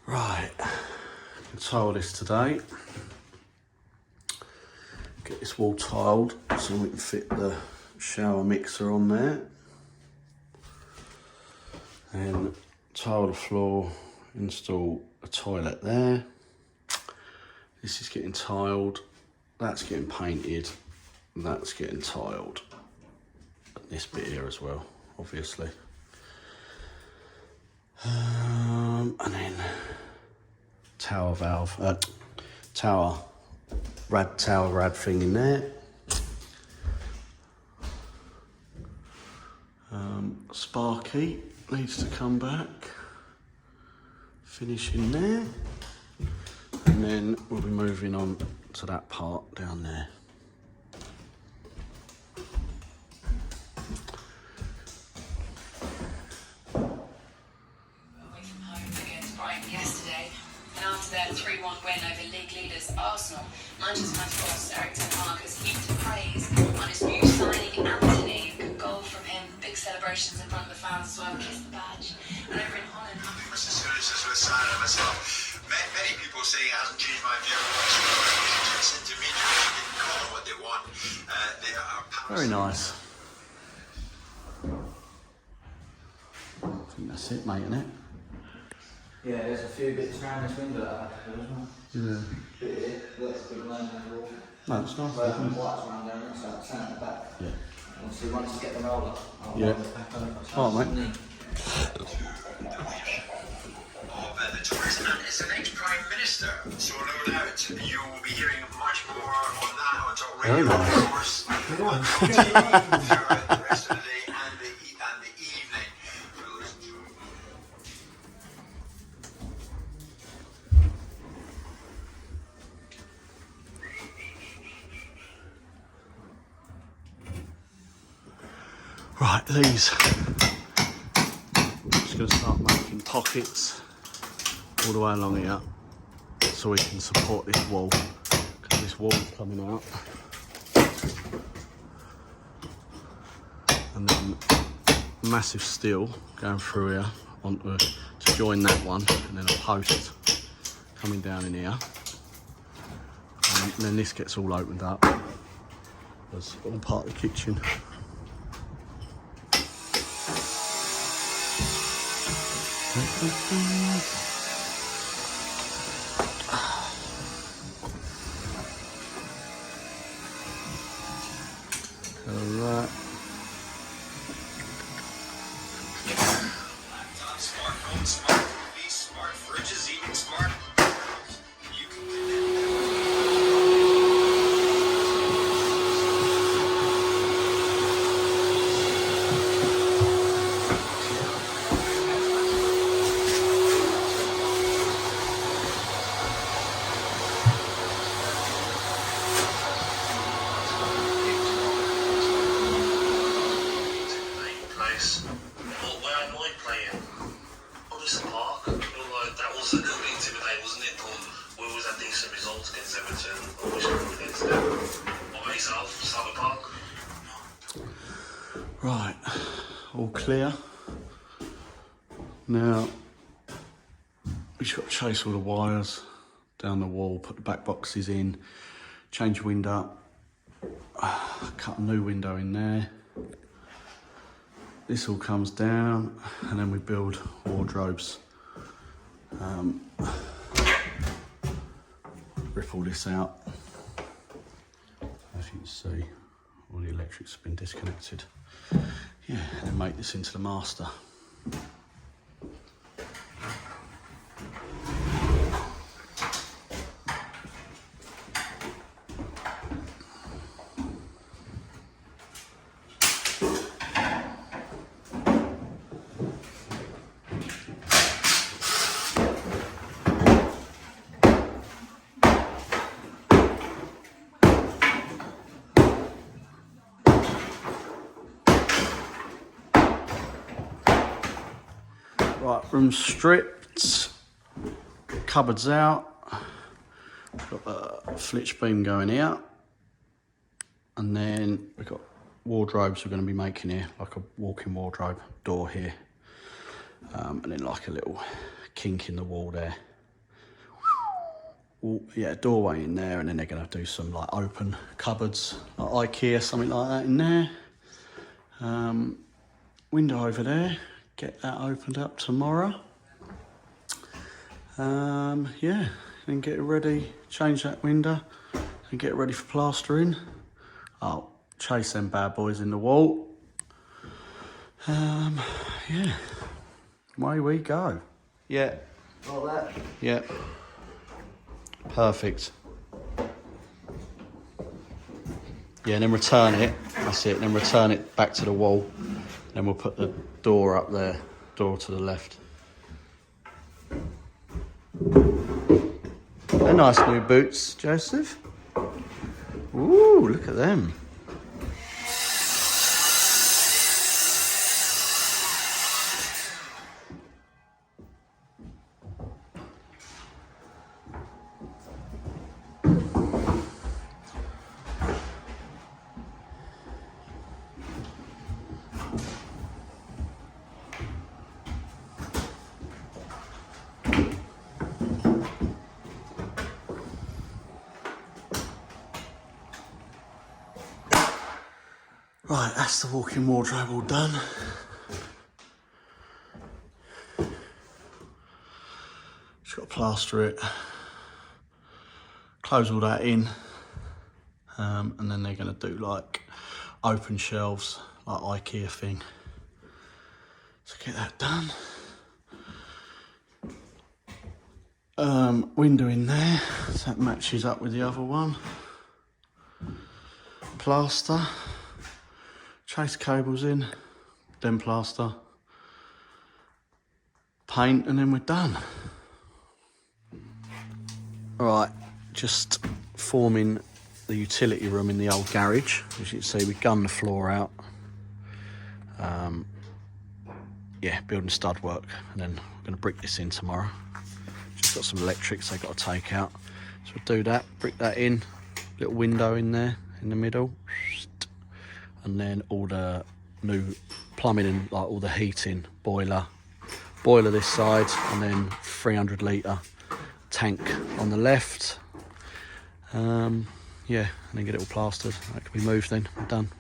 Right, tile this today. Get this wall tiled so we can fit the shower mixer on there. And tile the floor, install a toilet there. This is getting tiled, that's getting painted, that's getting tiled. And this bit here as well, obviously. And then tower valve, tower rad thing in there. Sparky needs to come back, finish in there, and then we'll be moving on to that part down there. Yesterday, and after their 3-1 win over league leaders Arsenal, Manchester United boss Eric Ten Hag has heaped praise on his new signing Anthony. Good goal from him, big celebrations in front of the fans as well, kiss the badge. And over in Holland, Mr. Solis was signing of myself. Many people say it hasn't changed my view of it's intermediary, they can call it what they want. They are Very nice. I think that's it, mate, isn't it? Yeah, there's a few bits around this window that I have to do, isn't Yeah. there? Bit here, that's a big line down the wall. No, it's nice. Well, the white's around there, and so it's at the back. Yeah. Obviously, once you get the roller, I'll Yeah. roll it back over. So All right, it's mate. neat. of the tourist and is an ex-Prime Minister. So no doubt you will be hearing much more on that on Talk Radio, of course, throughout the rest of the day and the evening. We'll listen to Right, these. Just going to start making pockets all the way along here so we can support this wall, because this wall's coming out. And then massive steel going through here onto to join that one, and then a post coming down in here. And then this gets all opened up. That's all part of the kitchen. Alright. smartphones, smart TVs, smart fridges, even smart. You can place. But where I enjoyed playing, Odyssey Park, that was a little bit intimidating, wasn't it? But we always had decent results against Everton, always struggled against them. What about yourself? Salford Park? Right, all clear. Now, we just got to chase all the wires down the wall, put the back boxes in, change the window, cut a new window in there. This all comes down, and then we build wardrobes. Rip all this out. As you can see, all the electrics have been disconnected. Yeah, and then make this into the master. Right, room stripped, cupboards out, got the flitch beam going out, and then we've got wardrobes we're going to be making here, like a walk-in wardrobe door here, and then like a little kink in the wall there doorway in there, and then they're going to do some like open cupboards, like IKEA, something like that in there. Window over there, get that opened up tomorrow. Yeah, and get it ready, change that window and get it ready for plastering. I'll chase them bad boys in the wall. Yeah, away we go. Yeah. Like that. Yeah. Perfect. Yeah, and then return it. That's it. Then return it back to the wall. Then we'll put the door up there. Door to the left. They're nice new boots, Joseph. Ooh, look at them. Right, that's the walk-in wardrobe all done. Just got to plaster it, close all that in, and then they're going to do like open shelves, like IKEA thing. So get that done. Window in there, so that matches up with the other one. Plaster. Chase cables in, then plaster, paint, and then we're done. Right, just forming the utility room in the old garage. As you can see, we gunned the floor out. Yeah, building stud work, and then we're going to brick this in tomorrow. Just got some electrics they've got to take out. So we'll do that, brick that in, little window in there in the middle. And then all the new plumbing and like all the heating, boiler this side, and then 300 litre tank on the left. Yeah, and then get it all plastered. That can be moved then, we're done.